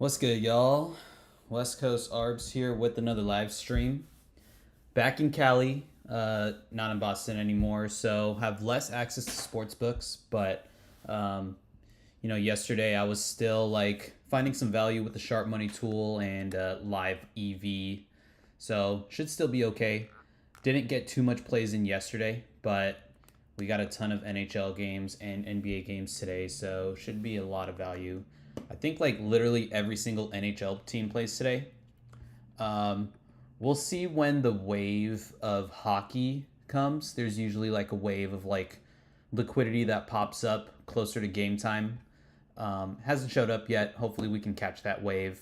What's good, y'all? West Coast Arbs here with another live stream. Back in Cali, not in Boston anymore, so have less access to sports books. But yesterday I was still like finding some value with the Sharp Money tool and Live EV, so should still be okay. Didn't get too much plays in yesterday, but we got a ton of NHL games and NBA games today, so should be a lot of value. I think like literally every single NHL team plays today. Um, we'll see when the wave of hockey comes. There's usually like a wave of like liquidity that pops up closer to game time. Hasn't showed up yet. Hopefully we can catch that wave.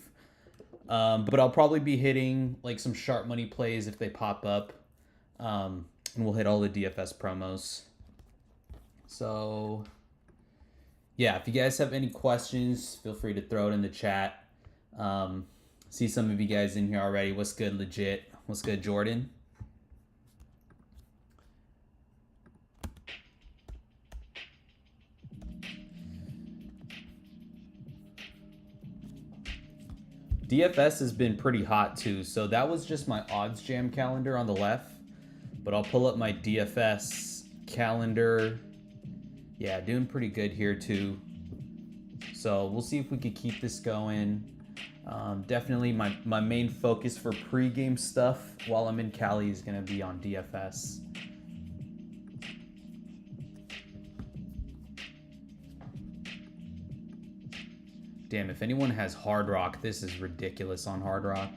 But I'll probably be hitting like some sharp money plays if they pop up. And we'll hit all the DFS promos. So yeah, if you guys have any questions, feel free to throw it in the chat. See some of you guys in here already. What's good, legit? What's good, Jordan? DFS has been pretty hot too, so that was just my odds jam calendar on the left. But I'll pull up my DFS calendar. Yeah, doing pretty good here too. So we'll see if we could keep this going. Definitely my main focus for pregame stuff while I'm in Cali is going to be on DFS. Damn, if anyone has Hard Rock, this is ridiculous on Hard Rock.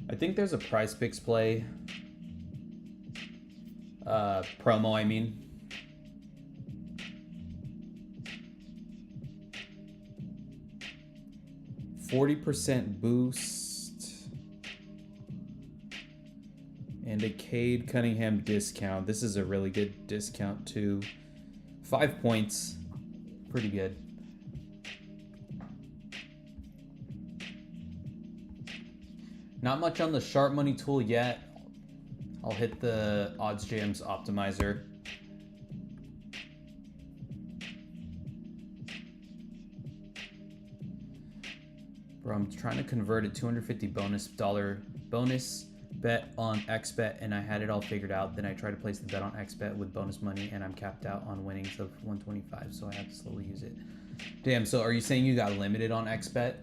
I think there's a Prize Picks play. Promo, I mean. %40 boost. And a Cade Cunningham discount. This is a really good discount too. 5 points. Pretty good. Not much on the Sharp Money tool yet. I'll hit the Odds Jams optimizer. Bro, I'm trying to convert a $250 bonus bet on XBet, and I had it all figured out. Then I tried to place the bet on XBet with bonus money, and I'm capped out on winnings of 125, so I have to slowly use it. Damn, so are you saying you got limited on XBet?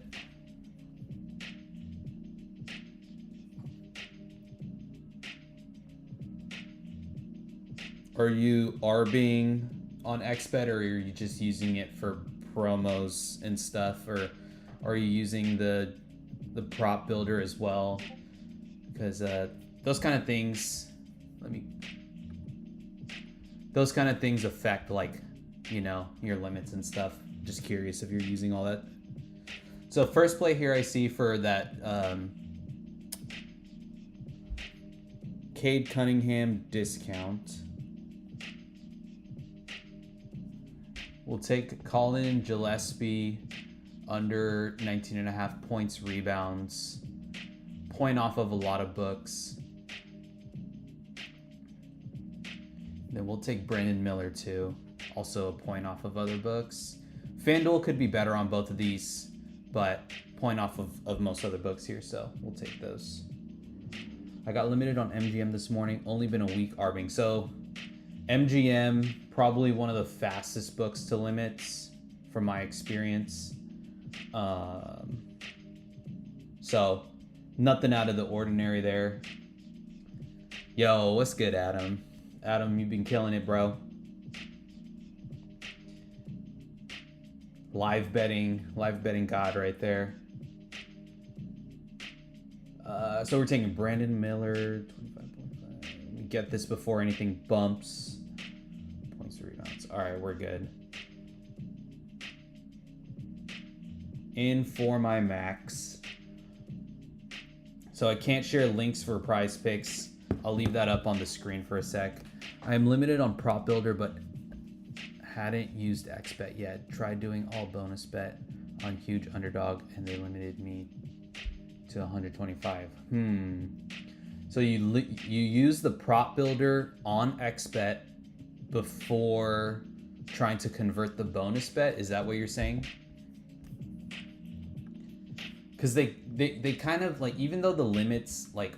Are you arbing on XBet, or are you just using it for promos and stuff, or are you using the prop builder as well? Because those kind of things, those kind of things affect like, your limits and stuff. Just curious if you're using all that. So first play here I see for that Cade Cunningham discount. We'll take Colin Gillespie under 19.5 points, rebounds, point off of a lot of books. Then we'll take Brandon Miller too, also a point off of other books. FanDuel could be better on both of these, but point off of most other books here, so we'll take those. I got limited on MGM this morning, only been a week arbing. So MGM, probably one of the fastest books to limits from my experience. So nothing out of the ordinary there. Yo, what's good, Adam? Adam, you've been killing it, bro. Live betting god right there. So we're taking Brandon Miller, 25.5. We get this before anything bumps. Points to rebounds. All right, we're good. In for my max. So I can't share links for Prize Picks. I'll leave that up on the screen for a sec. I'm limited on Prop Builder, but hadn't used XBet yet. Tried doing all bonus bet on huge underdog, and they limited me to 125. So you use the Prop Builder on XBet before trying to convert the bonus bet? Is that what you're saying? because they kind of like, even though the limits like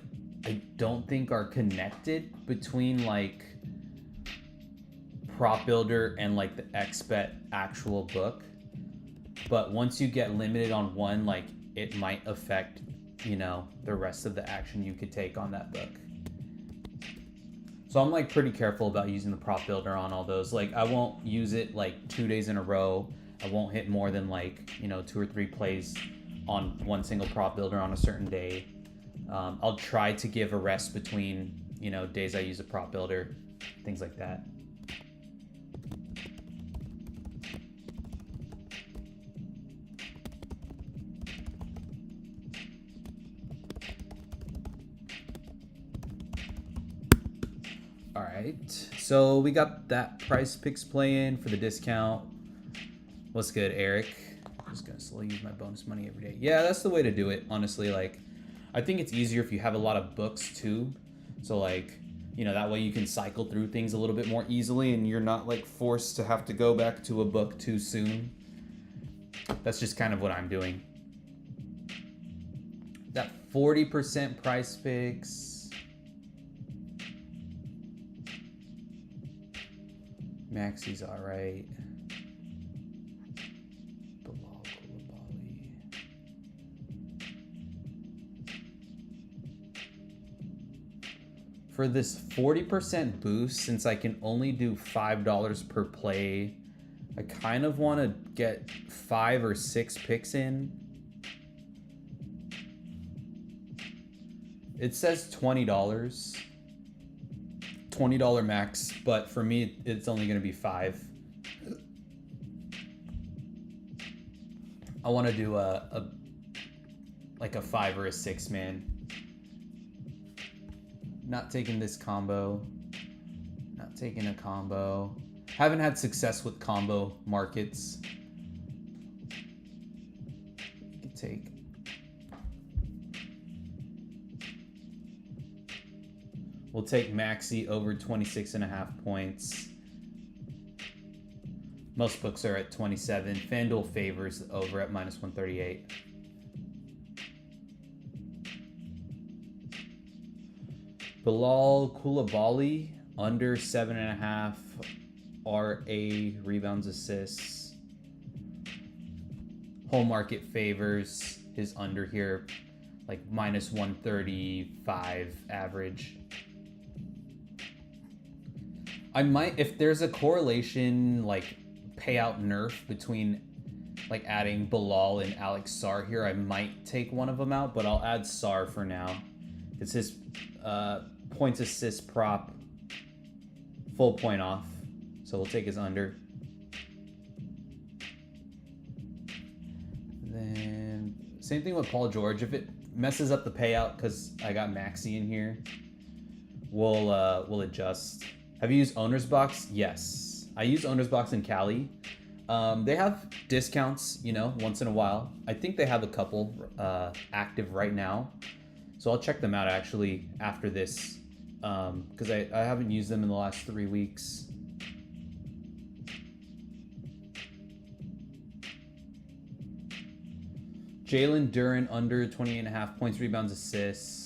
I don't think are connected between like Prop Builder and like the XBet actual book, but once you get limited on one, like it might affect, you know, the rest of the action you could take on that book. So I'm like pretty careful about using the Prop Builder on all those. Like I won't use it like 2 days in a row. I won't hit more than like, you know, 2 or 3 plays on one single Prop Builder on a certain day. I'll try to give a rest between, you know, days I use a Prop Builder, things like that. All right, so we got that Price Picks play in for the discount. What's good, Eric? I'm just gonna slowly use my bonus money every day. Yeah, that's the way to do it, honestly. Like, I think it's easier if you have a lot of books too. So like, you know, that way you can cycle through things a little bit more easily and you're not like forced to have to go back to a book too soon. That's just kind of what I'm doing. That 40% Price Picks. Maxi's all right. Bilal Coulibaly. For this 40% boost, since I can only do $5 per play, I kind of want to get 5 or 6 picks in. It says $20. $20 max, but for me it's only going to be 5. I want to do a like a 5 or a 6 man. Not taking this combo. Not taking a combo. Haven't had success with combo markets. You can take. We'll take Maxi over 26.5 points. Most books are at 27. FanDuel favors the over at -138. Bilal Coulibaly under 7.5 RA rebounds, assists. Whole market favors his under here, like -135 average. I might, if there's a correlation like payout nerf between like adding Bilal and Alex Sarr here, I might take one of them out, but I'll add Sarr for now. It's his points assist prop full point off, so we'll take his under. Then same thing with Paul George. If it messes up the payout because I got Maxi in here, we'll adjust. Have you used Owner's Box? Yes. I use Owner's Box in Cali. They have discounts, you know, once in a while. I think they have a couple active right now. So I'll check them out actually after this because I haven't used them in the last 3 weeks. Jalen Duren under 28.5 points, rebounds, assists.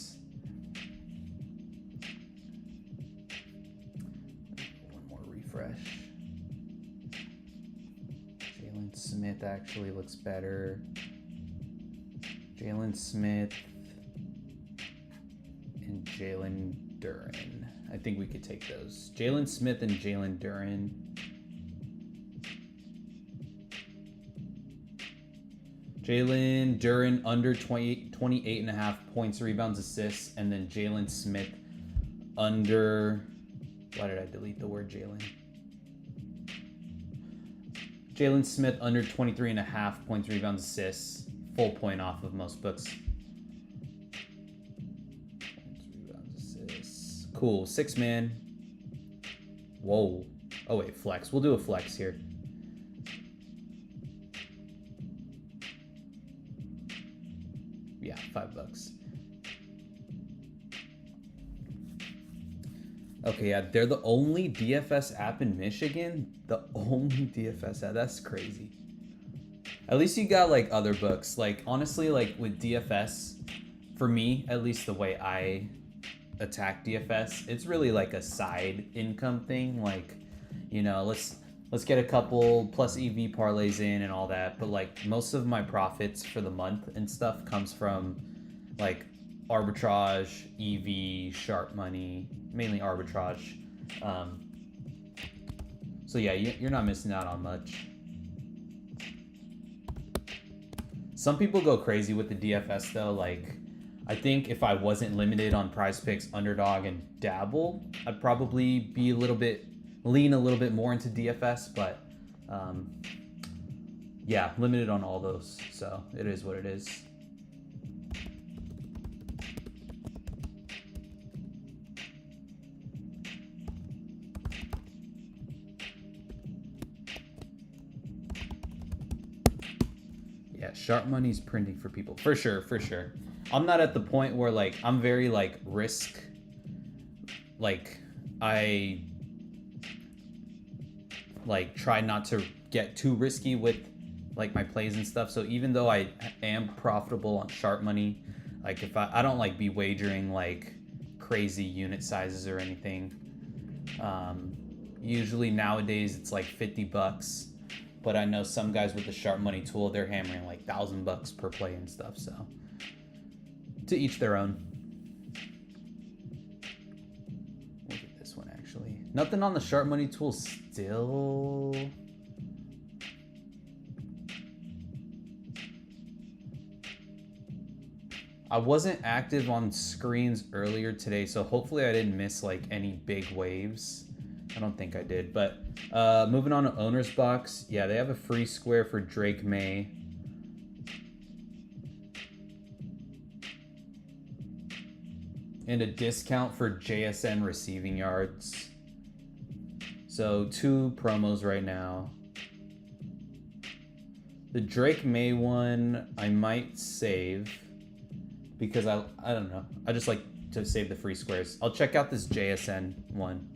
Refresh. Jalen Smith actually looks better. Jalen Smith and Jalen Duren. I think we could take those. Jalen Smith and Jalen Duren. Jalen Duren under 28.5 points, rebounds, assists, and then Jalen Smith under. Why did I delete the word Jalen? Jalen Smith under 23.5 points, rebounds, assists. Full point off of most books. Points, rebounds, assists. Cool. 6 man. Whoa. Oh wait, flex. We'll do a flex here. Yeah, $5. Okay, yeah, they're the only DFS app in Michigan. The only DFS app. That's crazy. At least you got like other books. Like honestly, like with DFS, for me, at least the way I attack DFS, it's really like a side income thing. Like, you know, let's get a couple plus EV parlays in and all that. But like most of my profits for the month and stuff comes from like arbitrage, EV, sharp money, mainly arbitrage. So yeah, you're not missing out on much. Some people go crazy with the DFS though. Like, I think if I wasn't limited on Prize Picks, Underdog, and Dabble, I'd probably be lean a little bit more into DFS. But yeah, limited on all those. So it is what it is. Yeah, sharp money's printing for people. For sure, for sure. I'm not at the point where like I'm very like risk, like I like try not to get too risky with like my plays and stuff. So even though I am profitable on sharp money, like if I don't like be wagering like crazy unit sizes or anything. Usually nowadays it's like $50, but I know some guys with the sharp money tool, they're hammering like $1,000 per play and stuff. So to each their own. Look at this one actually. Nothing on the sharp money tool still. I wasn't active on screens earlier today, so hopefully I didn't miss like any big waves. I don't think I did, but moving on to Owner's Box. Yeah, they have a free square for Drake May. And a discount for JSN receiving yards. So 2 promos right now. The Drake May one I might save because I don't know. I just like to save the free squares. I'll check out this JSN one.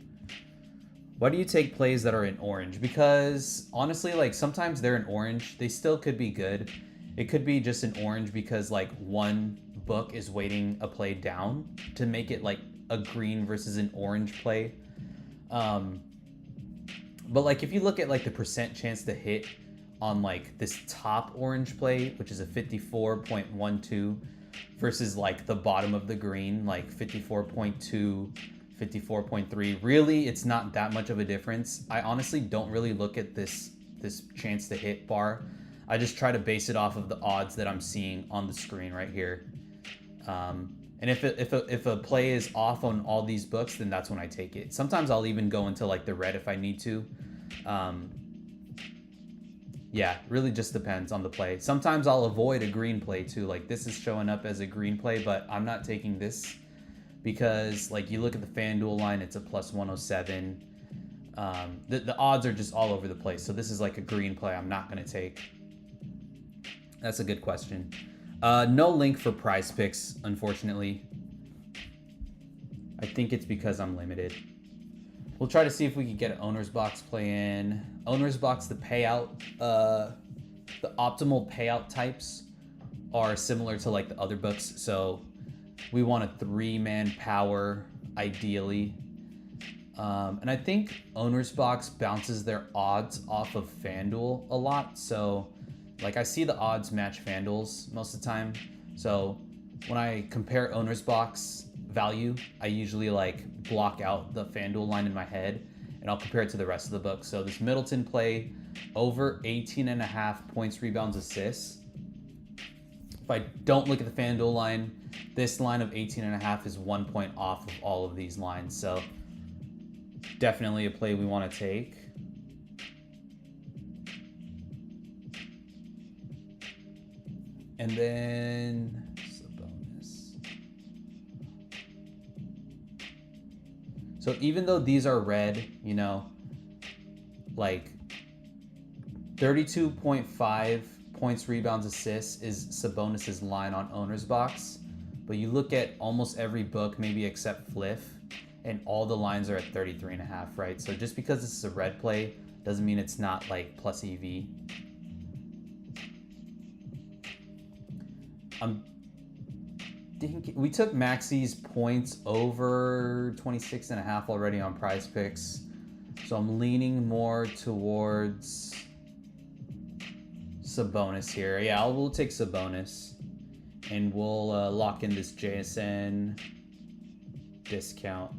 Why do you take plays that are in orange? Because honestly, like sometimes they're in orange. They still could be good. It could be just in orange because like one book is weighting a play down to make it like a green versus an orange play. But like if you look at like the percent chance to hit on like this top orange play, which is a 54.12 versus like the bottom of the green, like 54.2, 54.3. Really, it's not that much of a difference. I honestly don't really look at this chance to hit bar. I just try to base it off of the odds that I'm seeing on the screen right here. And if a play is off on all these books, then that's when I take it. Sometimes I'll even go into like the red if I need to. Yeah, really just depends on the play. Sometimes I'll avoid a green play too. Like this is showing up as a green play, but I'm not taking this because like you look at the FanDuel line, it's a plus 107. The odds are just all over the place. So this is like a green play I'm not going to take. That's a good question. No link for Prize Picks, unfortunately. I think it's because I'm limited. We'll try to see if we can get an Owner's Box play in. Owner's Box, the payout, the optimal payout types are similar to like the other books. So we want a 3-man power, ideally. And I think Owner's Box bounces their odds off of FanDuel a lot. So like I see the odds match FanDuel's most of the time. So when I compare Owner's Box value, I usually like block out the FanDuel line in my head and I'll compare it to the rest of the book. So this Middleton play, over 18.5 points, rebounds, assists. If I don't look at the FanDuel line, this line of 18.5 is 1 point off of all of these lines. So definitely a play we want to take. And then Sabonis. So even though these are red, you know, like 32.5 points, rebounds, assists is Sabonis's line on Owner's Box. But you look at almost every book, maybe except Fliff, and all the lines are at 33.5, right? So just because this is a red play doesn't mean it's not like plus EV. I'm thinking we took Maxi's points over 26.5 already on Prize Picks, so I'm leaning more towards Sabonis here. Yeah, we'll take Sabonis, and we'll lock in this JSN discount.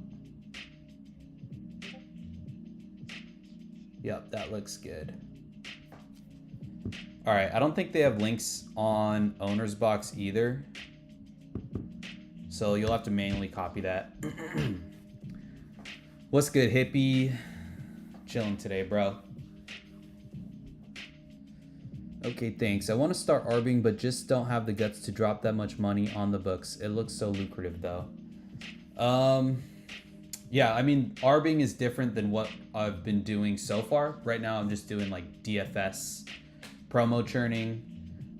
Yep, that looks good. All right, I don't think they have links on Owner's Box either, so you'll have to manually copy that. What's good, hippie? Chilling today, bro. Okay, thanks. I want to start arbing, but just don't have the guts to drop that much money on the books. It looks so lucrative, though. Yeah, I mean, arbing is different than what I've been doing so far. Right now, I'm just doing like DFS, promo churning,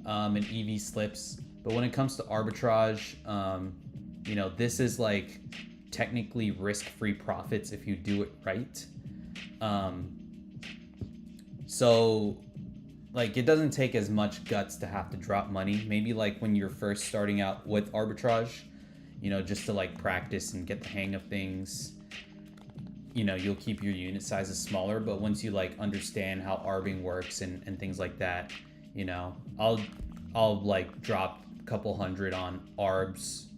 and EV slips. But when it comes to arbitrage, you know, this is like technically risk-free profits if you do it right. So like it doesn't take as much guts to have to drop money. Maybe like when you're first starting out with arbitrage, you know, just to like practice and get the hang of things, you know, you'll keep your unit sizes smaller. But once you like understand how arbing works and things like that, you know, I'll like drop a couple hundred on arbs,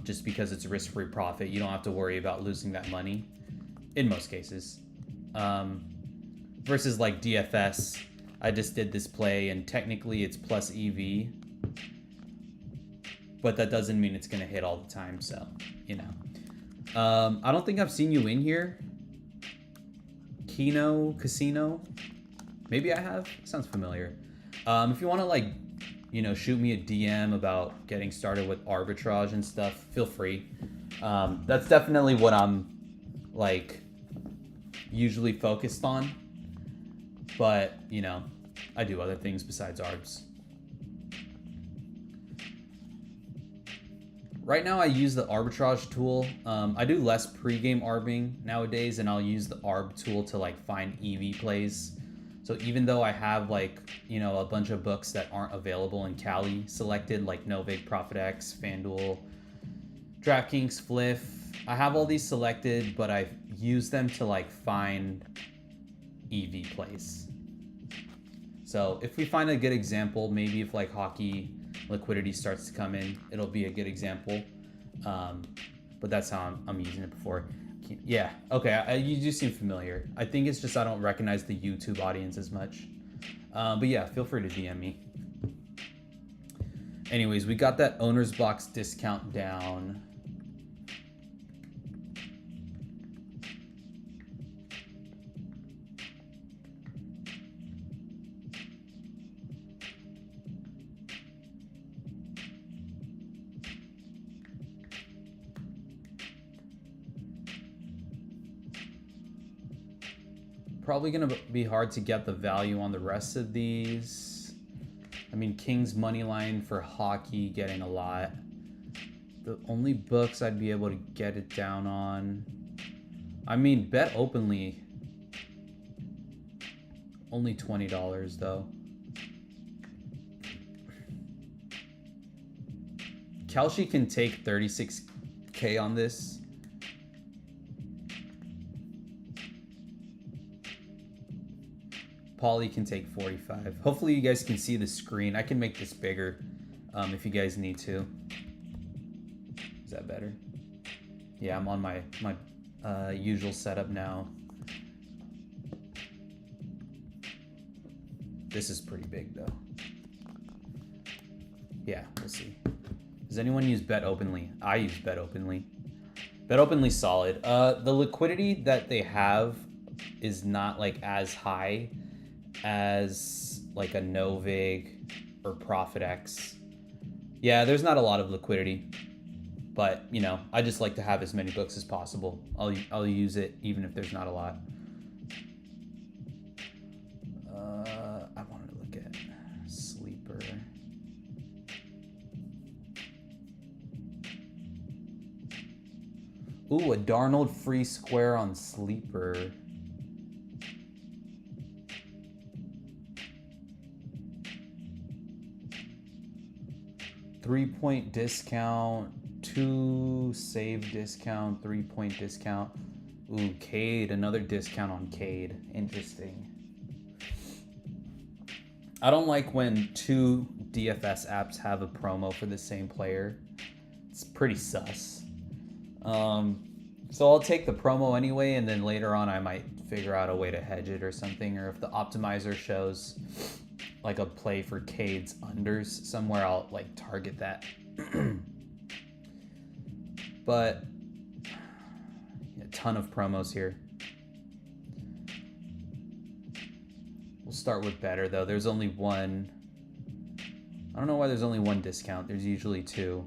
just because it's a risk-free profit. You don't have to worry about losing that money in most cases. Versus like DFS, I just did this play and technically it's plus EV, but that doesn't mean it's gonna hit all the time. So, you know. I don't think I've seen you in here. Kino Casino. Maybe I have. Sounds familiar. If you want to like, you know, shoot me a DM about getting started with arbitrage and stuff, feel free. That's definitely what I'm like usually focused on. But, you know, I do other things besides arbs. Right now I use the arbitrage tool. I do less pregame arbing nowadays, and I'll use the arb tool to like find EV plays. So even though I have like, you know, a bunch of books that aren't available in Cali selected, like Novig, ProfitX, FanDuel, DraftKings, Fliff, I have all these selected, but I use them to like find EV plays. So if we find a good example, maybe if like hockey liquidity starts to come in, it'll be a good example. But that's how I'm using it before. Yeah, okay, you do seem familiar. I think it's just I don't recognize the YouTube audience as much. But yeah, feel free to DM me. Anyways, we got that Owner's Box discount down. Probably gonna be hard to get the value on the rest of these. I mean, King's money line for hockey getting a lot. The only books I'd be able to get it down on, I mean, Bet Openly, only $20 though. Kalshi can take 36K on this. Paulie can take 45. Hopefully you guys can see the screen. I can make this bigger if you guys need to. Is that better? Yeah, I'm on my usual setup now. This is pretty big though. Yeah, we'll see. Does anyone use Bet Openly? I use Bet Openly. Bet Openly's solid. The liquidity that they have is not like as high as like a Novig or ProfitX. Yeah, there's not a lot of liquidity, but you know, I just like to have as many books as possible. I'll use it even if there's not a lot. I wanted to look at Sleeper. Ooh, a Darnold free square on Sleeper. 3-point discount, 2 save discount, 3-point discount. Ooh, Cade, another discount on Cade. Interesting. I don't like when 2 DFS apps have a promo for the same player. It's pretty sus. So I'll take the promo anyway, and then later on I might figure out a way to hedge it or something. Or if the optimizer shows like a play for Cade's unders somewhere, I'll like target that. But a ton of promos here. We'll start with better though. There's only one. I don't know why there's only one discount. There's usually 2.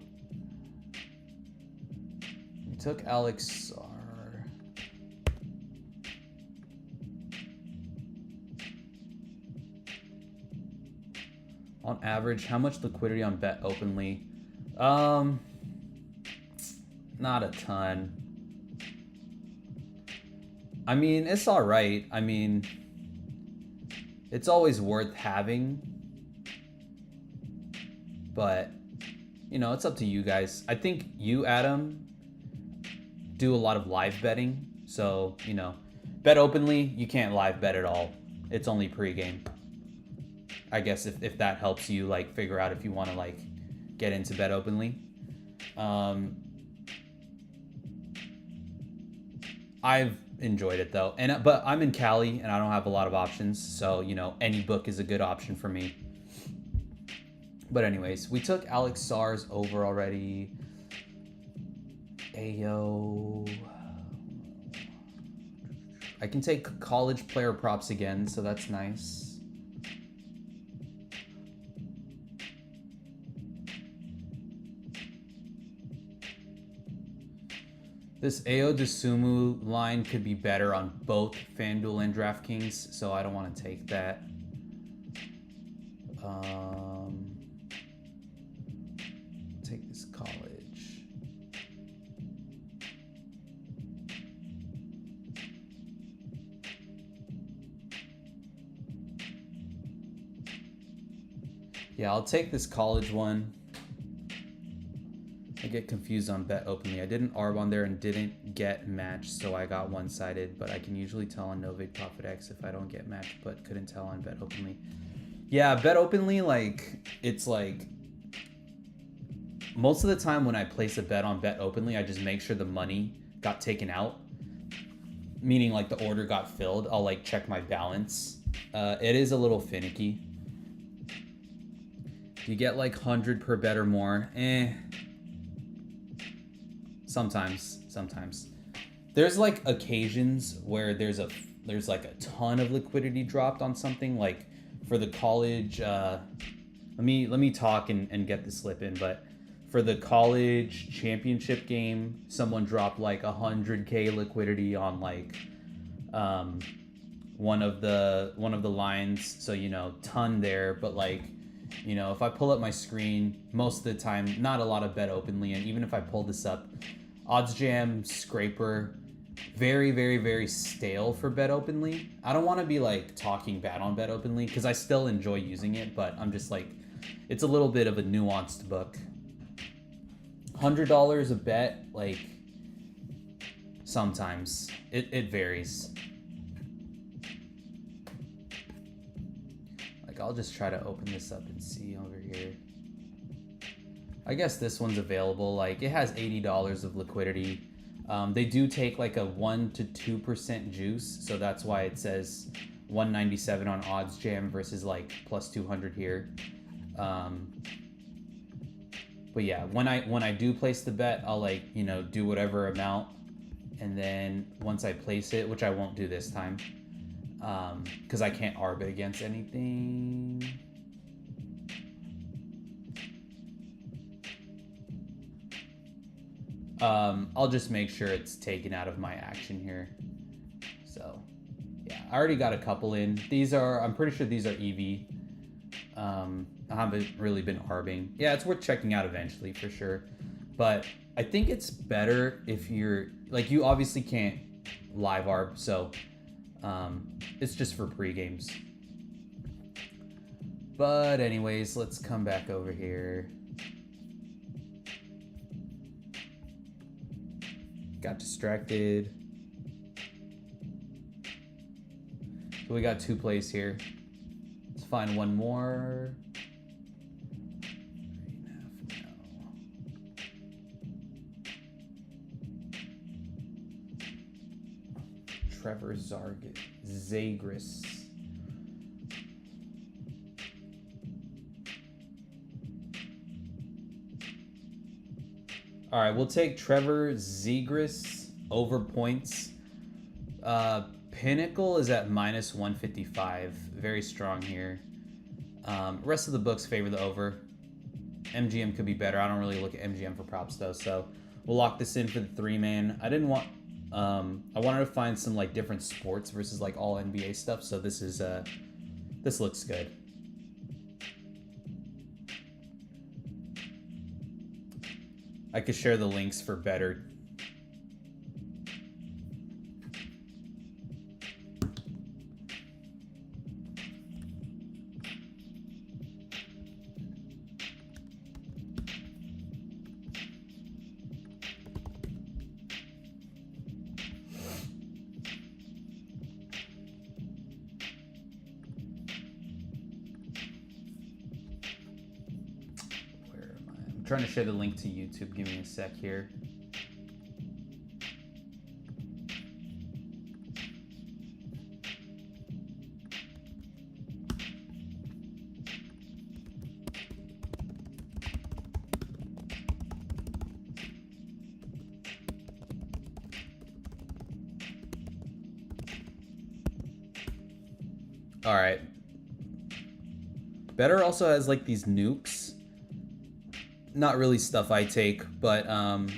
We took Alex Sarr. On average, how much liquidity on Bet Openly? Not a ton. I mean, it's all right. I mean, it's always worth having, but you know, it's up to you guys. I think you, Adam, do a lot of live betting, so you know, Bet Openly, you can't live bet at all. It's only pregame. I guess if that helps you like figure out if you want to like get into Bet Openly. I've enjoyed it though, but I'm in Cali and I don't have a lot of options, so you know, any book is a good option for me. But anyways, we took Alex Sarr's over already. Ayo. I can take college player props again, so that's nice. This Ayo Dosunmu line could be better on both FanDuel and DraftKings, so I don't want to take that. Take this college. Yeah, I'll take this college one. I get confused on Bet Openly. I did an ARB on there and didn't get matched, so I got one-sided, but I can usually tell on Novate Profit X if I don't get matched, but couldn't tell on Bet Openly. Yeah, Bet Openly, like, it's like, most of the time when I place a bet on Bet Openly, I just make sure the money got taken out, meaning like the order got filled. I'll like check my balance. It is a little finicky. You get like 100 per bet or more. Sometimes. There's like occasions where there's like a ton of liquidity dropped on something, like for the college. Let me talk and get the slip in, but for the college championship game, someone dropped like 100K liquidity on like one of the lines, so you know, ton there. But like, you know, if I pull up my screen, most of the time, not a lot of Bet Openly, and even if I pull this up, OddsJam, Scraper, very, very, very stale for Bet Openly. I don't want to be like talking bad on Bet Openly because I still enjoy using it, but I'm just like, it's a little bit of a nuanced book. $100 a bet, like, sometimes it varies. Like, I'll just try to open this up and see over here. I guess this one's available. Like, it has $80 of liquidity. They do take like a 1 to 2% juice, so that's why it says 197 on OddsJam versus like plus 200 here. But yeah, when I do place the bet, I'll like, you know, do whatever amount, and then once I place it, which I won't do this time, because I can't arb it against anything. I'll just make sure it's taken out of my action here. So yeah, I already got a couple in. These are, I'm pretty sure these are EV. I haven't really been arbing. Yeah, it's worth checking out eventually for sure. But I think it's better if you're, like, you obviously can't live arb, so it's just for pre-games. But anyways, let's come back over here. got distracted. So we got 2 plays here. Let's find one more. 3.5 now. Trevor Zagris. All right, we'll take Trevor Zegras over points. Pinnacle is at minus 155. Very strong here. Rest of the books favor the over. MGM could be better. I don't really look at MGM for props though, so we'll lock this in for the 3-man. I didn't want. I wanted to find some like different sports versus like all NBA stuff. So this is this looks good. I could share the links for better. Trying to share the link to YouTube. Give me a sec here. All right. Better also has like these nukes. Not really stuff I take, but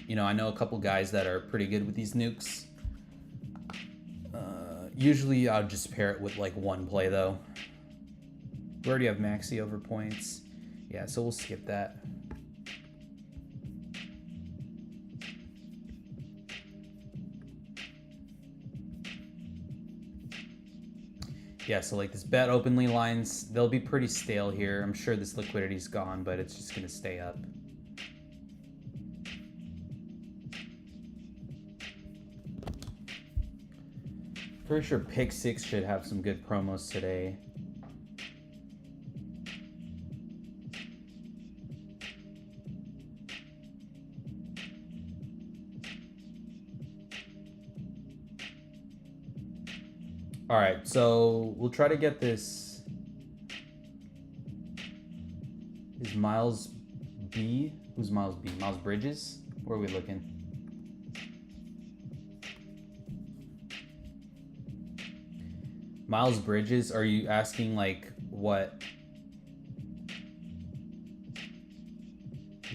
you know, I know a couple guys that are pretty good with these nukes. Usually I'll just pair it with like one play though. We already have Maxi over points. Yeah, so we'll skip that. Yeah, so like this bet openly lines, they'll be pretty stale here. I'm sure this liquidity's gone, but it's just gonna stay up. Pretty sure Pick 6 should have some good promos today. All right, so we'll try to get this. Is Miles B? Who's Miles B? Miles Bridges? Where are we looking? Miles Bridges, are you asking like what?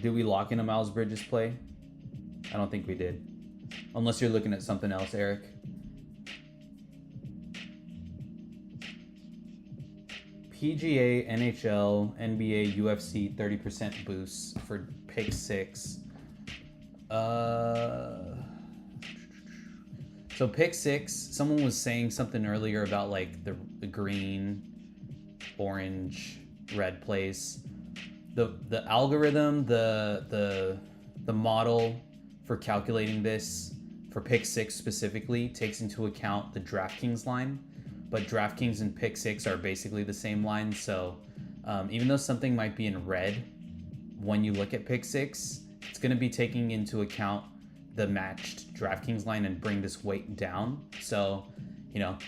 Did we lock in a Miles Bridges play? I don't think we did. Unless you're looking at something else, Eric. PGA, NHL, NBA, UFC, 30% boosts for Pick 6. So Pick 6, someone was saying something earlier about like the green, orange, red plays. The algorithm, the model for calculating this for Pick 6 specifically takes into account the DraftKings line, but DraftKings and Pick 6 are basically the same line. So even though something might be in red, when you look at Pick 6, it's going to be taking into account the matched DraftKings line and bring this weight down. So, you know,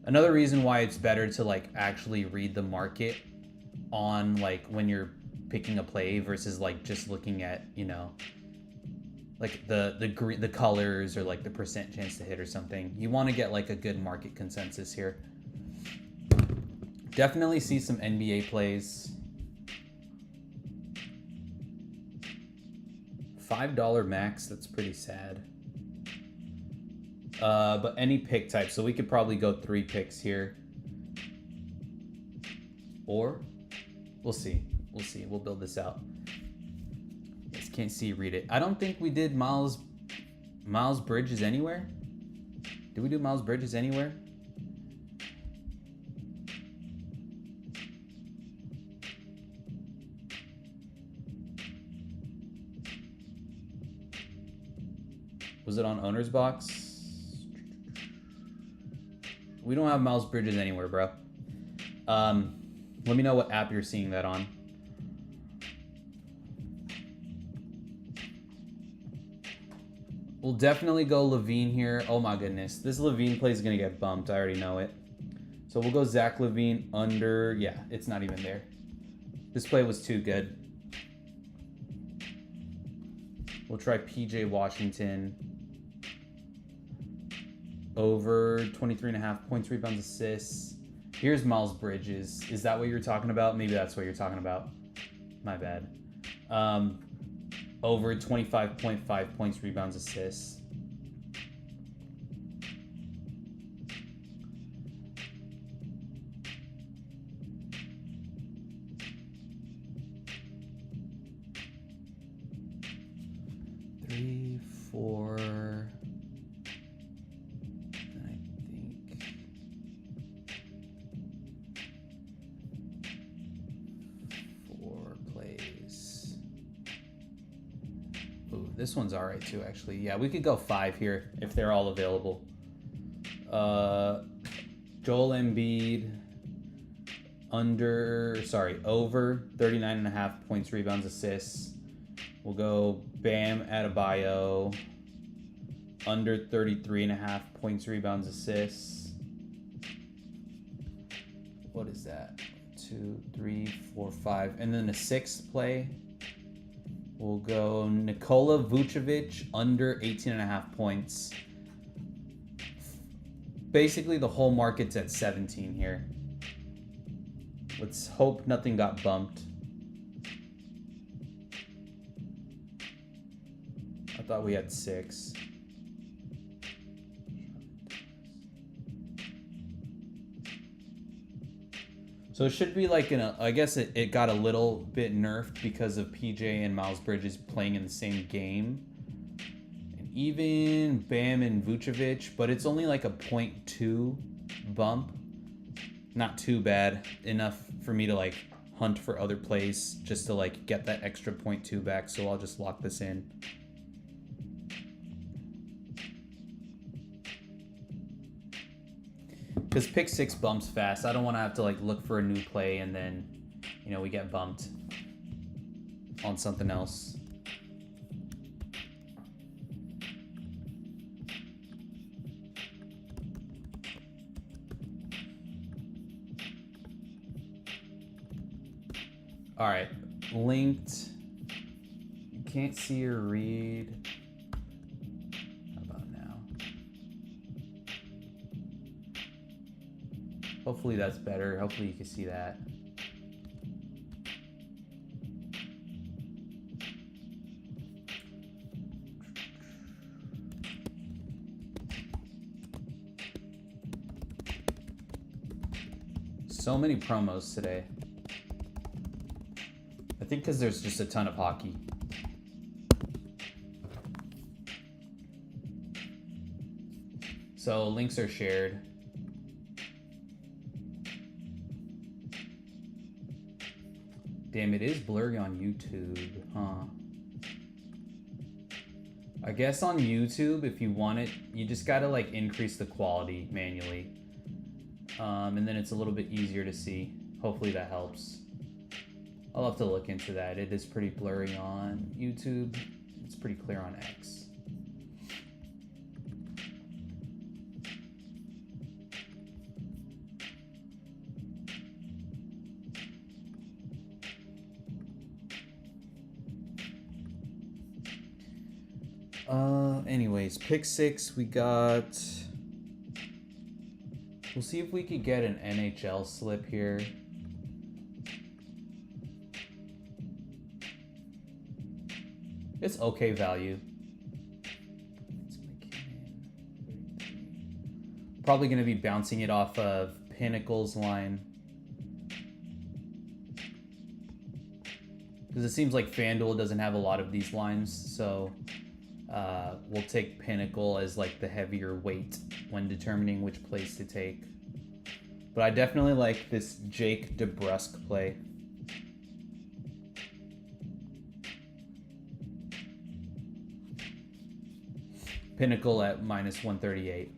another reason why it's better to like actually read the market on like when you're picking a play versus like just looking at, you know, like the colors or like the percent chance to hit or something. You want to get like a good market consensus here. Definitely see some NBA plays. $5 max, that's pretty sad. But any pick type, so we could probably go 3 picks here. Or, we'll see. We'll see. We'll build this out. Just can't see, read it. I don't think we did Miles Bridges anywhere. Did we do Miles Bridges anywhere? Was it on owner's box? We don't have Miles Bridges anywhere, bro. Let me know what app you're seeing that on. We'll definitely go LaVine here. Oh my goodness. This LaVine play is going to get bumped. I already know it. So we'll go Zach LaVine under. Yeah, it's not even there. This play was too good. We'll try PJ Washington. Over 23.5 points, rebounds, assists. Here's Miles Bridges. Is that what you're talking about? Maybe that's what you're talking about. My bad. Over 25.5 points, rebounds, assists. Three, four. I think. Four plays. Ooh, this one's all right too, actually. Yeah, we could go 5 here if they're all available. Joel Embiid over 39.5 points, rebounds, assists. We'll go Bam Adebayo under 33.5 points, rebounds, assists. What is that? 2, 3, 4, 5. And then the 6th play, we'll go Nikola Vucevic under 18.5 points. Basically, the whole market's at 17 here. Let's hope nothing got bumped. I thought we had 6. So it should be like I guess it got a little bit nerfed because of PJ and Miles Bridges playing in the same game. And even Bam and Vucevic, but it's only like a 0.2 bump. Not too bad. Enough for me to like hunt for other plays just to like get that extra 0.2 back. So I'll just lock this in. Because pick 6 bumps fast. I don't want to have to like look for a new play and then, you know, we get bumped on something else. All right, linked. You can't see or read. Hopefully that's better. Hopefully you can see that. So many promos today. I think because there's just a ton of hockey. So links are shared. Damn, it is blurry on YouTube, huh? I guess on YouTube, if you want it, you just gotta like increase the quality manually. And then it's a little bit easier to see. Hopefully that helps. I'll have to look into that. It is pretty blurry on YouTube. It's pretty clear on X. Anyways, pick 6, we got... We'll see if we could get an NHL slip here. It's okay value. Probably going to be bouncing it off of Pinnacle's line. Because it seems like FanDuel doesn't have a lot of these lines, so... we'll take Pinnacle as like the heavier weight when determining which place to take. But I definitely like this Jake DeBrusk play. Pinnacle at minus 138.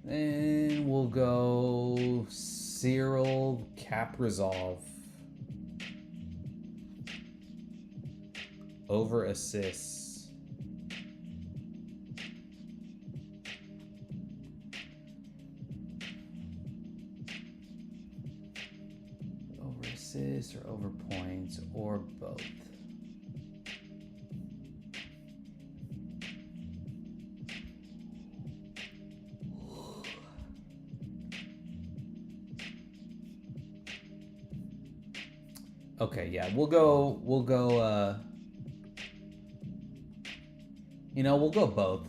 Then we'll go Cyril Kaprizov. Over assists. Over assists or over points or both. Okay, yeah, we'll go we'll go both.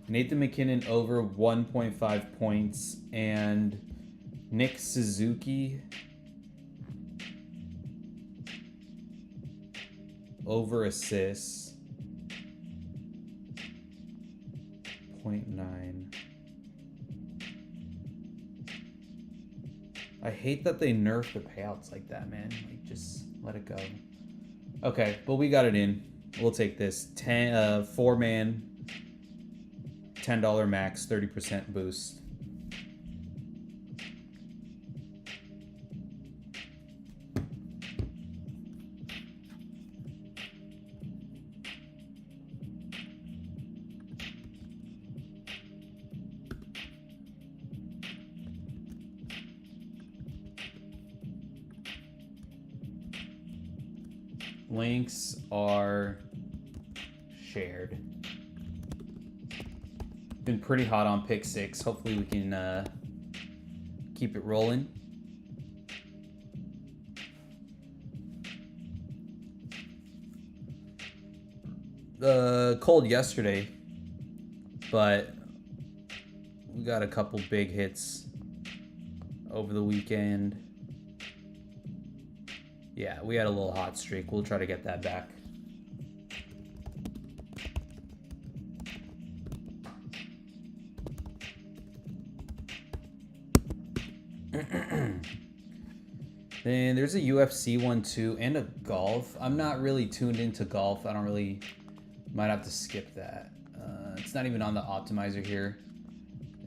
Nathan McKinnon over 1.5 points and Nick Suzuki over assists 0.9. I hate that they nerf the payouts like that, man. Like, just let it go. Okay, but we got it in. We'll take this 4-man, $10 max, 30% boost. Links are shared. Been pretty hot on pick 6. Hopefully we can keep it rolling. Cold yesterday, but we got a couple big hits over the weekend. Yeah, we had a little hot streak. We'll try to get that back. Then there's a UFC one too, and a golf. I'm not really tuned into golf. Might have to skip that. It's not even on the optimizer here.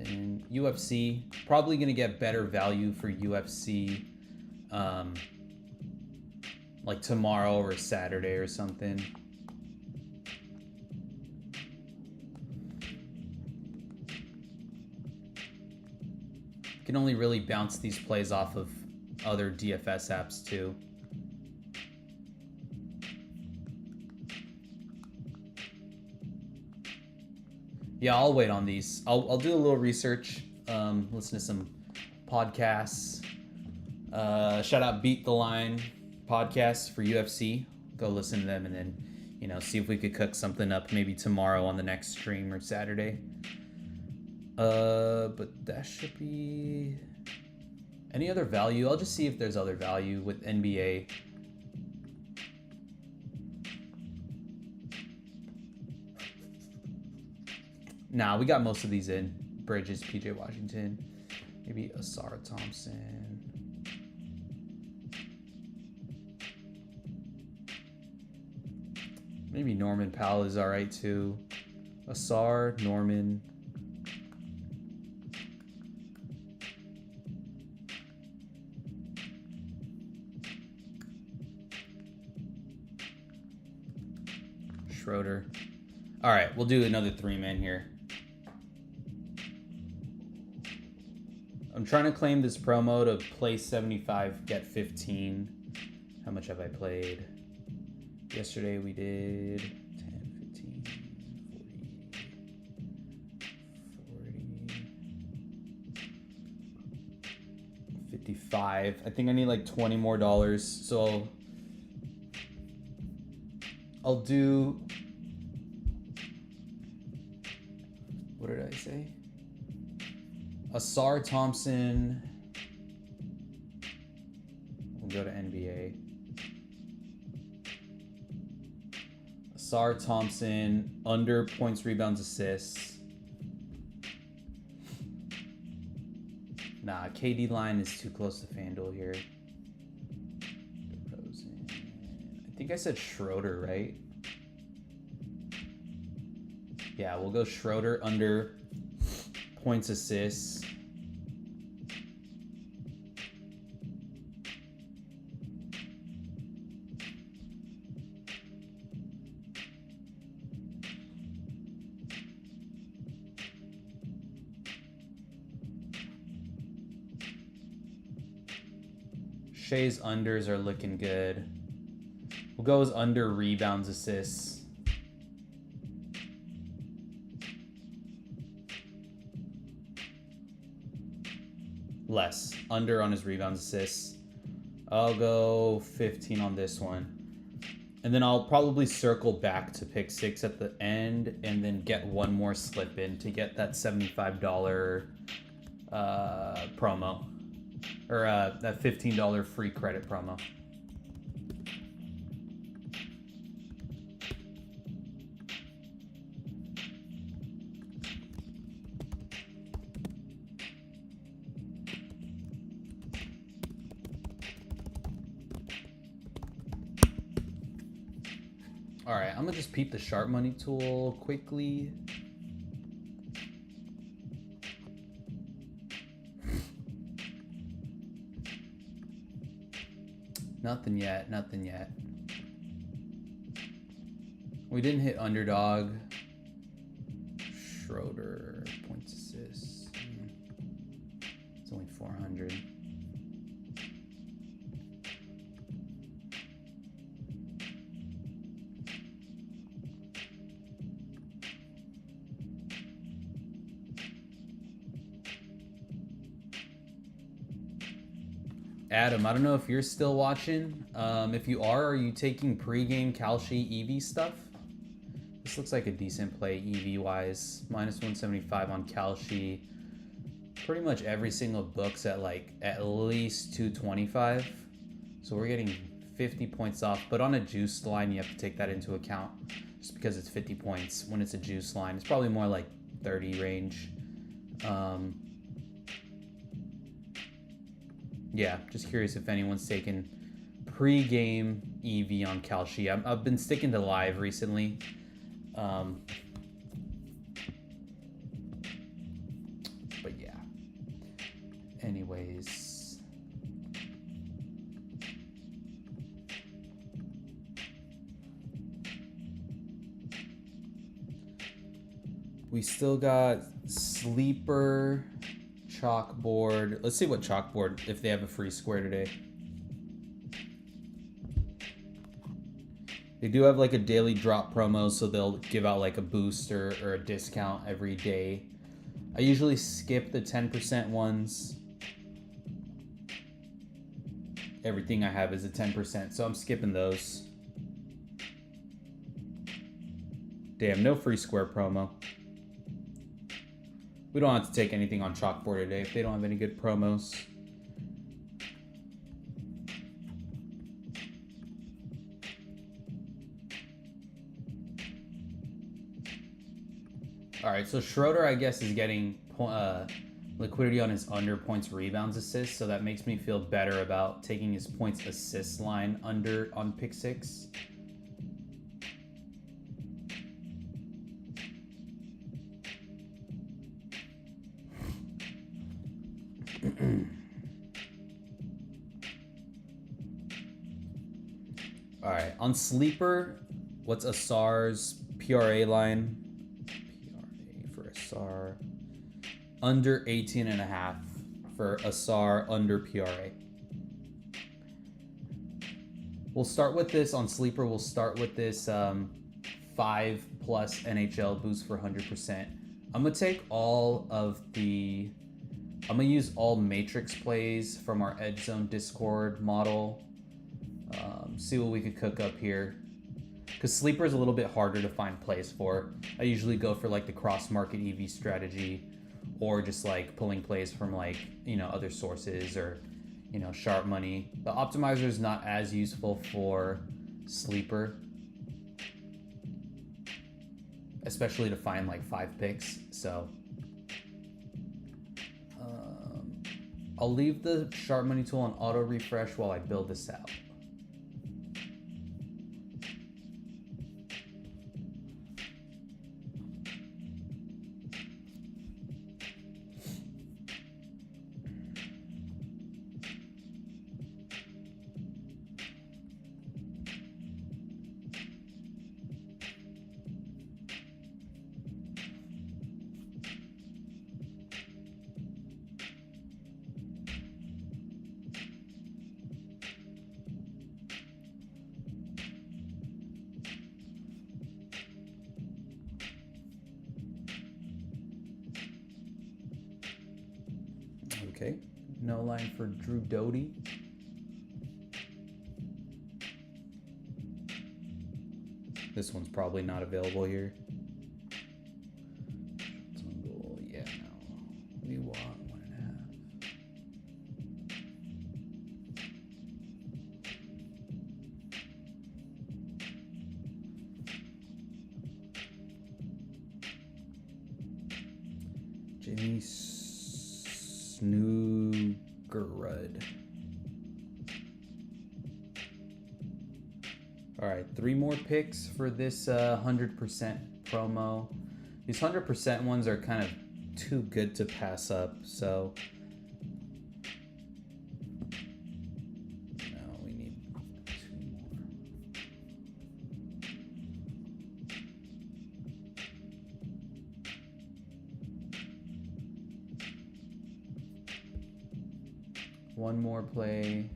And UFC, probably gonna get better value for UFC like tomorrow or Saturday or something. You can only really bounce these plays off of other DFS apps too. Yeah, I'll wait on these. I'll do a little research, listen to some podcasts. Shout out Beat the Line podcast for UFC. Go listen to them and then, see if we could cook something up maybe tomorrow on the next stream or Saturday. But that should be any other value. I'll just see if there's other value with NBA. Nah, we got most of these in. Bridges, PJ Washington, maybe Asara Thompson. Maybe Norman Powell is all right too. Asar, Norman. Schroeder. All right, we'll do another 3-man here. I'm trying to claim this promo to play 75, get 15. How much have I played? Yesterday we did 10, 15, 40, 55. I think I need like $20 more. So I'll do, what did I say? Asar Thompson. We'll go to NBA. Asar Thompson, under points, rebounds, assists. Nah, KD line is too close to FanDuel here. DeRozan. I think I said Schroeder, right? Yeah, we'll go Schroeder under points assists. Shea's unders are looking good. We'll go as under rebounds, assists. Less. Under on his rebounds, assists. I'll go 15 on this one. And then I'll probably circle back to pick 6 at the end and then get one more slip in to get that $75 promo. Or that $15 free credit promo. All right, I'm gonna just peep the sharp money tool quickly. Nothing yet, nothing yet. We didn't hit underdog. Schroeder, points assists. It's only 400. Adam, I don't know if you're still watching. If you are you taking pregame Kalshi EV stuff? This looks like a decent play EV-wise. Minus 175 on Kalshi. Pretty much every single book's at like at least 225. So we're getting 50 points off. But on a juice line, you have to take that into account. Just because it's 50 points when it's a juice line. It's probably more like 30 range. Yeah, just curious if anyone's taken pre-game EV on Kalshi. I've been sticking to live recently. But yeah. Anyways. We still got Sleeper, Chalkboard. Let's see what Chalkboard, if they have a free square today. They do have like a daily drop promo, so they'll give out like a booster or a discount every day. I usually skip the 10% ones. Everything I have is a 10%, so I'm skipping those. Damn, no free square promo. We don't have to take anything on Chalkboard today if they don't have any good promos. All right, so Schroeder, I guess, is getting liquidity on his under points, rebounds, assists, so that makes me feel better about taking his points, assists line under on pick 6. All right, on Sleeper, what's Asar's PRA line? PRA for Asar. Under 18.5 for Asar under PRA. We'll start with this on Sleeper. We'll start with this 5+ NHL boost for 100%. I'm gonna take all of the. I'm gonna use all matrix plays from our Edge Zone Discord model. See what we could cook up here. Because Sleeper is a little bit harder to find plays for. I usually go for like the cross market EV strategy, or just like pulling plays from like, you know, other sources, or, you know, sharp money. The optimizer is not as useful for Sleeper, especially to find like 5 picks. So I'll leave the sharp money tool on auto refresh while I build this out. Okay. No line for Drew Doughty. This one's probably not available here. Yeah, no. We want 1.5. Jimmy Snoogerud. All right, 3 more picks for this 100% promo. These 100% ones are kind of too good to pass up, so no, we need 2 more. One more play.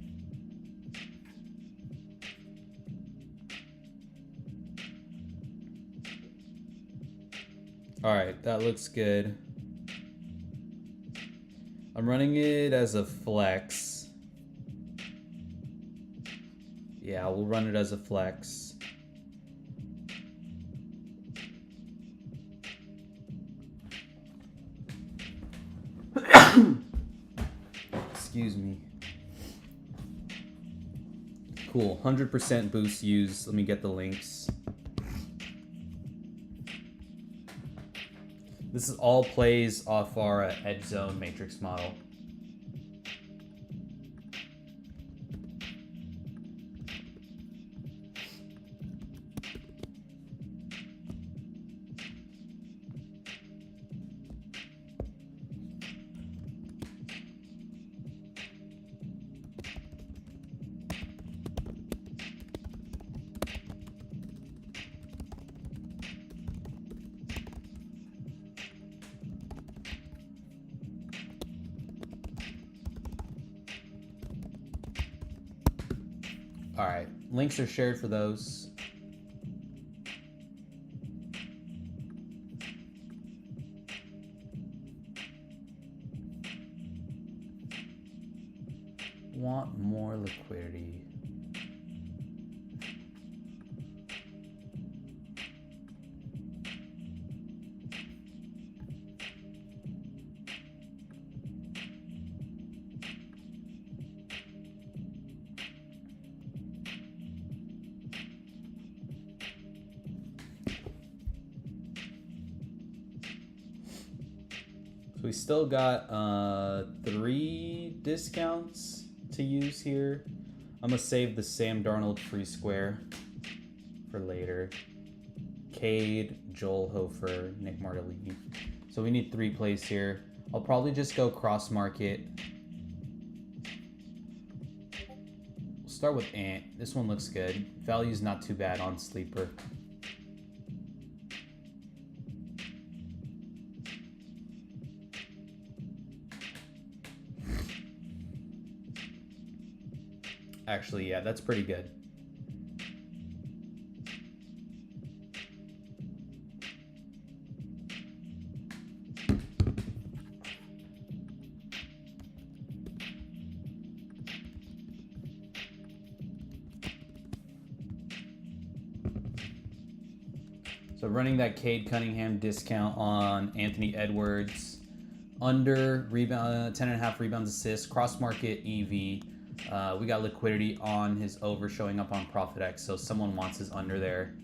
All right, that looks good. I'm running it as a flex. Yeah, we'll run it as a flex. Excuse me. Cool, 100% boost used. Let me get the links. This is all plays off our edge zone matrix model. All right, links are shared for those. Want more liquidity. So we still got 3 discounts to use here. I'm gonna save the Sam Darnold free square for later. Cade, Joel Hofer, Nick Martellini. So we need 3 plays here. I'll probably just go cross market. We'll start with Ant. This one looks good. Value's not too bad on Sleeper. Actually, yeah, that's pretty good. So running that Cade Cunningham discount on Anthony Edwards, under rebound, 10.5 rebounds, assists, cross market EV. We got liquidity on his over showing up on ProfitX, so someone wants his under there.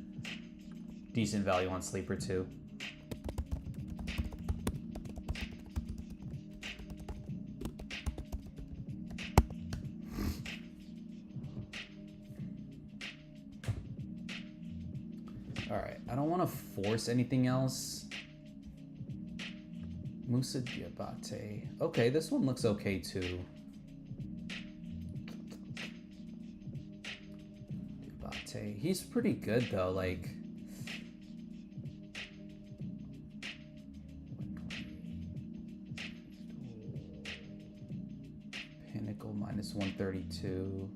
Decent value on Sleeper too. All right, I don't want to force anything else. Musa Diabate. Okay, this one looks okay too. Diabate. He's pretty good though, like. Pinnacle minus 132.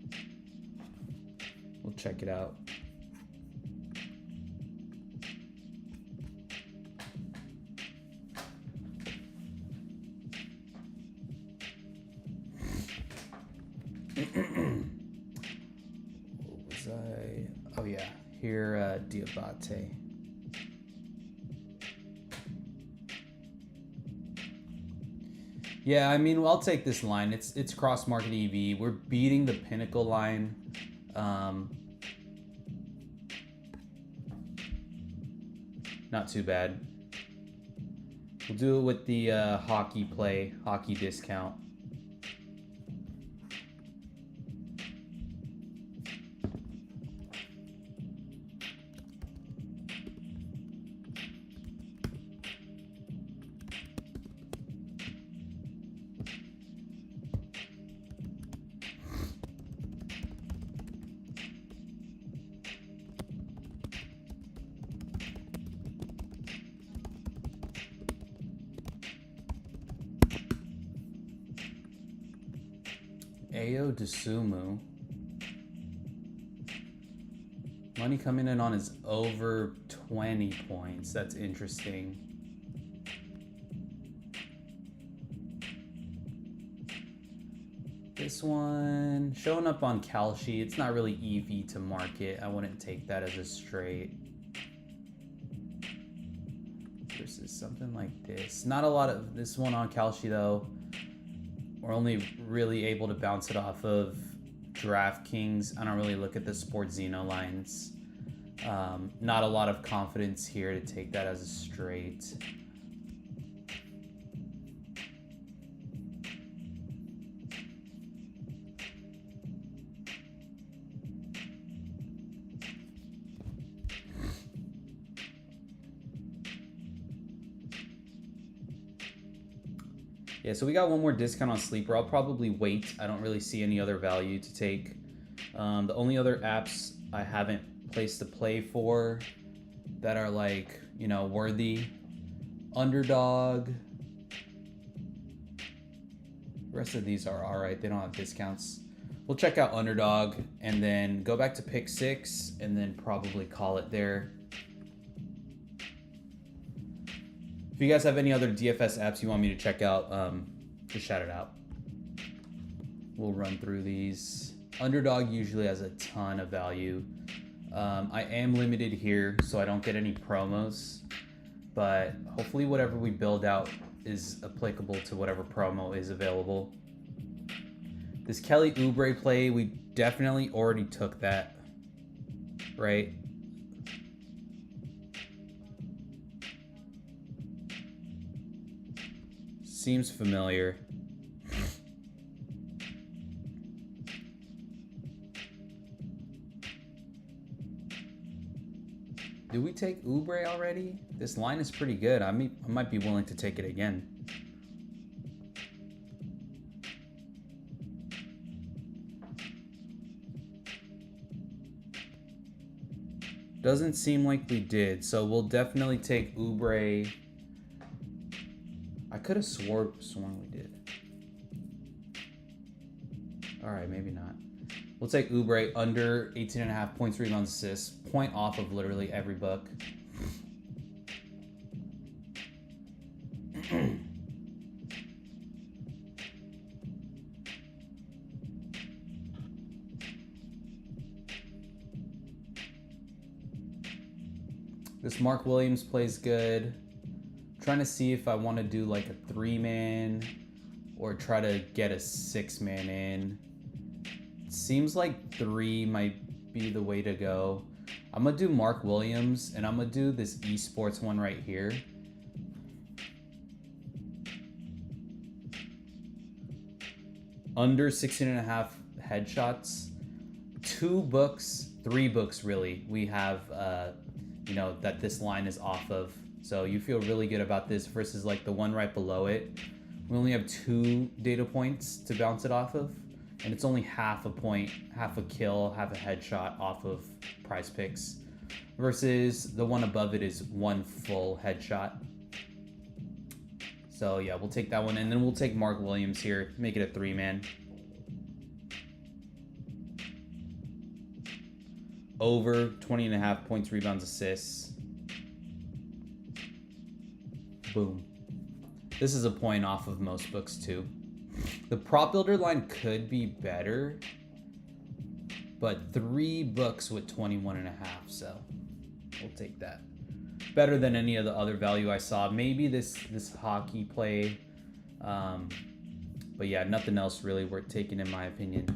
We'll check it out. What was I? Oh yeah, here Diabate. Yeah, I mean, well, I'll take this line. It's cross market EV. We're beating the Pinnacle line. Not too bad. We'll do it with the hockey play, hockey discount. Ayo Desumu. Money coming in on is over 20 points. That's interesting. This one showing up on Kalshi. It's not really EV to market. I wouldn't take that as a straight. Versus something like this. Not a lot of this one on Kalshi though. We're only really able to bounce it off of DraftKings. I don't really look at the Sport Zeno lines. Not a lot of confidence here to take that as a straight. Yeah, so we got one more discount on Sleeper. I'll probably wait. I don't really see any other value to take. The only other apps I haven't placed a play for that are like, you know, worthy. Underdog. The rest of these are all right. They don't have discounts. We'll check out Underdog and then go back to pick 6 and then probably call it there. If you guys have any other DFS apps you want me to check out, just shout it out. We'll run through these. Underdog usually has a ton of value. I am limited here, so I don't get any promos. But hopefully whatever we build out is applicable to whatever promo is available. This Kelly Oubre play, we definitely already took that, right? Seems familiar. Did we take Oubre already? This line is pretty good. I might be willing to take it again. Doesn't seem like we did, so we'll definitely take Oubre. I could have sworn we did. All right, maybe not. We'll take Oubre under 18.5 points, rebounds, assists. Point off of literally every book. This Mark Williams plays good. Trying to see if I want to do like a 3-man or try to get a 6-man in. Seems like 3 might be the way to go. I'm gonna do Mark Williams and I'm gonna do this esports one right here. Under 16.5 headshots. 2 books, 3 books really. We have, you know, that this line is off of. So you feel really good about this versus like the one right below it. We only have 2 data points to bounce it off of. And it's only half a point, half a kill, half a headshot off of Prize Picks. Versus the one above it is 1 full headshot. So yeah, we'll take that one. And then we'll take Mark Williams here, make it a 3-man. Over 20.5 points, rebounds, assists. Boom. This is a point off of most books too. The prop builder line could be better, but 3 books with 21.5, so we'll take that. Better than any of the other value I saw. Maybe this hockey play, but yeah, nothing else really worth taking in my opinion.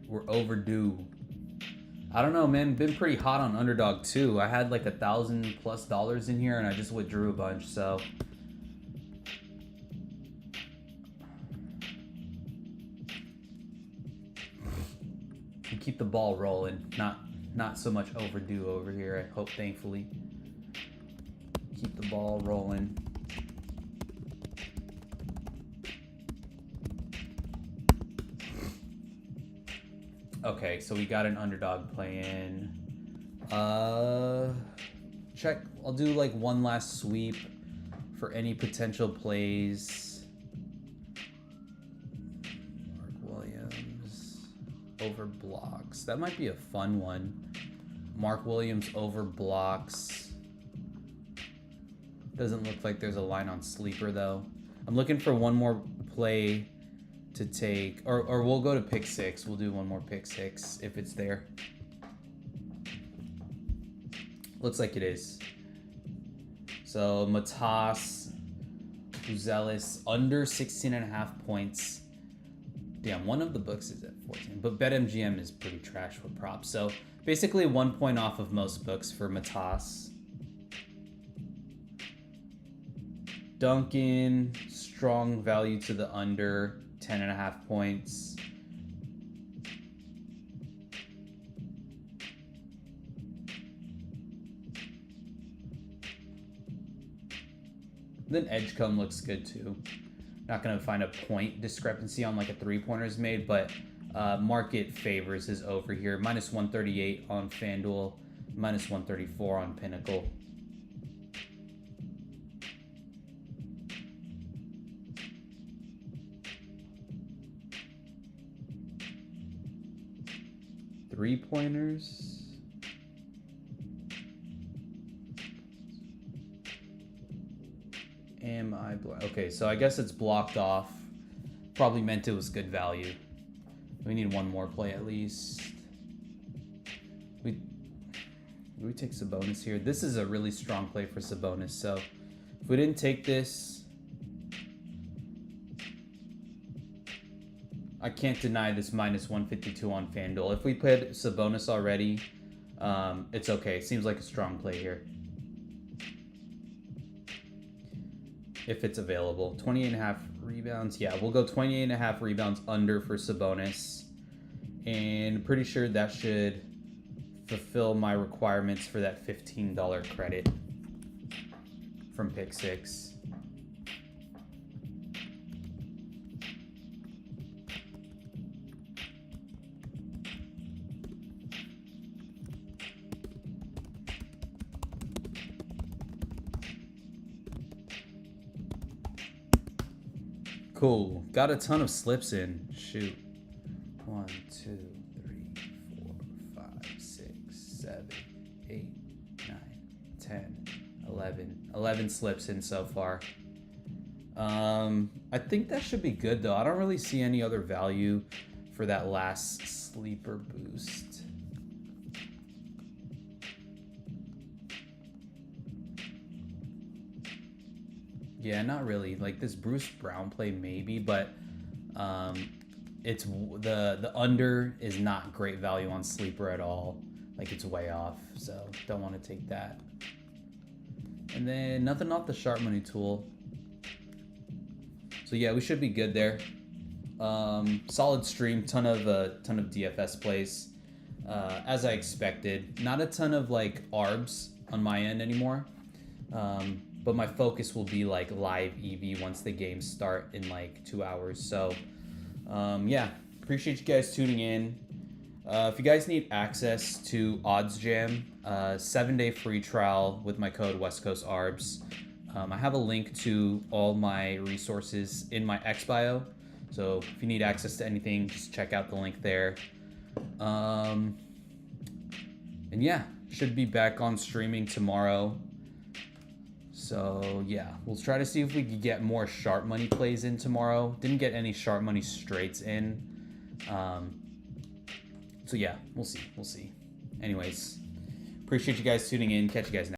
We're overdue. I don't know, man. Been pretty hot on underdog too. I had like $1,000+ in here, and I just withdrew a bunch. So you keep the ball rolling. Not so much overdue over here. I hope, thankfully. Keep the ball rolling. Okay, so we got an underdog play in. Check. I'll do like one last sweep for any potential plays. Mark Williams over blocks. That might be a fun one. Mark Williams over blocks. Doesn't look like there's a line on sleeper though. I'm looking for one more play to take, or we'll go to pick 6. We'll do one more pick 6 if it's there. Looks like it is. So Matas, Uzelis under 16.5 points. Damn, one of the books is at 14, but BetMGM is pretty trash with props. So basically 1 point off of most books for Matas. Duncan, strong value to the under, 10.5 points. Then Edgecombe looks good too. Not going to find a point discrepancy on like a 3-pointer is made, but market favors his over here. Minus 138 on FanDuel, minus 134 on Pinnacle. Three-pointers. Am I okay, so I guess it's blocked off. Probably meant it was good value. We need one more play at least. We take Sabonis here. This is a really strong play for Sabonis, so if we didn't take this, I can't deny this minus 152 on FanDuel. If we played Sabonis already, it's okay. It seems like a strong play here. If it's available. 28.5 rebounds. Yeah, we'll go 28.5 rebounds under for Sabonis. And pretty sure that should fulfill my requirements for that $15 credit from pick 6. Cool. Got a ton of slips in. Shoot. 1, 2, 3, 4, 5, 6, 7, 8, 9, 10, 11. 11 slips in so far. I think that should be good though. I don't really see any other value for that last sleeper boost. Yeah, not really. Like this Bruce Brown play maybe, but it's the under is not great value on sleeper at all. Like it's way off, so don't want to take that. And then nothing off the sharp money tool. So yeah, we should be good there. Solid stream, ton of DFS plays, as I expected. Not a ton of like ARBs on my end anymore. But my focus will be like live EV once the games start in like 2 hours. So yeah, appreciate you guys tuning in. If you guys need access to OddsJam, 7-day free trial with my code West Coast ARBS. I have a link to all my resources in my X bio. So if you need access to anything, just check out the link there. And yeah, should be back on streaming tomorrow. So yeah, we'll try to see if we can get more sharp money plays in tomorrow. Didn't get any sharp money straights in. So yeah, we'll see. Anyways, appreciate you guys tuning in. Catch you guys next.